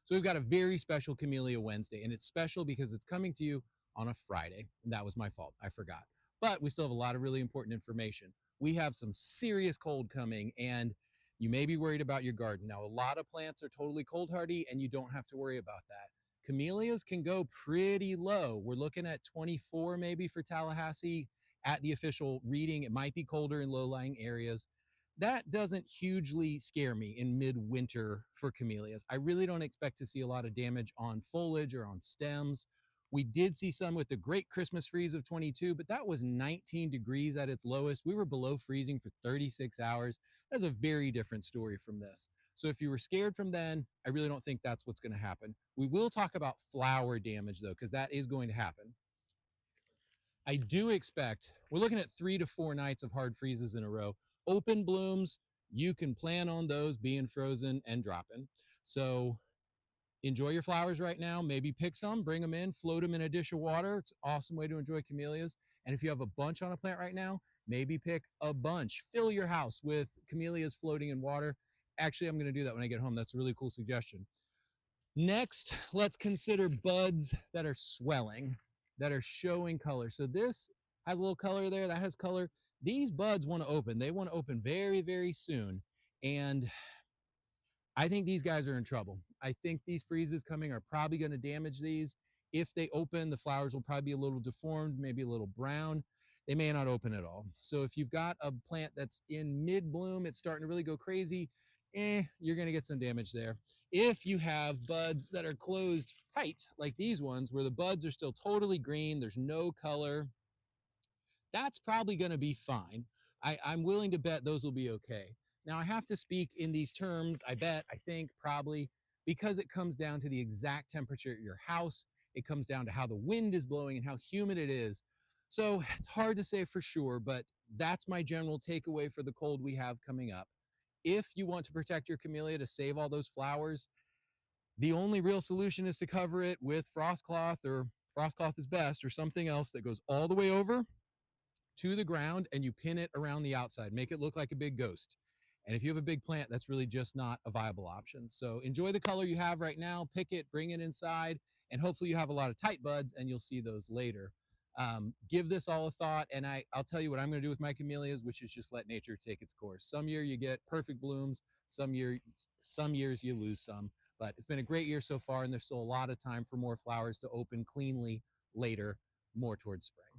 So we've got a very special Camellia Wednesday, and it's special because it's coming to you on a Friday. And that was my fault. I forgot. But we still have a lot of really important information. We have some serious cold coming, and you may be worried about your garden. Now, a lot of plants are totally cold hardy, and you don't have to worry about that. Camellias can go pretty low. We're looking at 24 maybe for Tallahassee at the official reading. It might be colder in low-lying areas. That doesn't hugely scare me in midwinter for camellias. I really don't expect to see a lot of damage on foliage or on stems. We did see some with the great Christmas freeze of 22, but that was 19 degrees at its lowest. We were below freezing for 36 hours. That's a very different story from this. So if you were scared from then, I really don't think that's what's going to happen. We will talk about flower damage though, because that is going to happen. I do expect we're looking at 3 to 4 nights of hard freezes in a row. Open blooms, you can plan on those being frozen and dropping. So enjoy your flowers right now. Maybe pick some, bring them in, float them in a dish of water. It's an awesome way to enjoy camellias. And if you have a bunch on a plant right now, maybe pick a bunch. Fill your house with camellias floating in water. Actually, I'm going to do that when I get home. That's a really cool suggestion. Next, let's consider buds that are swelling, that are showing color. So this has a little color there, that has color. These buds want to open. They want to open very, very soon. And I think these guys are in trouble. I think these freezes coming are probably going to damage these. If they open, the flowers will probably be a little deformed, maybe a little brown. They may not open at all. So if you've got a plant that's in mid bloom, it's starting to really go crazy, you're going to get some damage there. If you have buds that are closed tight, like these ones, where the buds are still totally green, there's no color, that's probably going to be fine. I'm willing to bet those will be okay. Now, I have to speak in these terms, I bet, I think, probably, because it comes down to the exact temperature at your house. It comes down to how the wind is blowing and how humid it is. So it's hard to say for sure, but that's my general takeaway for the cold we have coming up. If you want to protect your camellia to save all those flowers, the only real solution is to cover it with frost cloth, or frost cloth is best, or something else that goes all the way over to the ground, and you pin it around the outside. Make it look like a big ghost. And if you have a big plant, that's really just not a viable option. So enjoy the color you have right now, pick it, bring it inside, and hopefully you have a lot of tight buds, and you'll see those later. Give this all a thought, and I'll tell you what I'm going to do with my camellias, which is just let nature take its course. Some year you get perfect blooms, some years you lose some. But it's been a great year so far, and there's still a lot of time for more flowers to open cleanly later, more towards spring.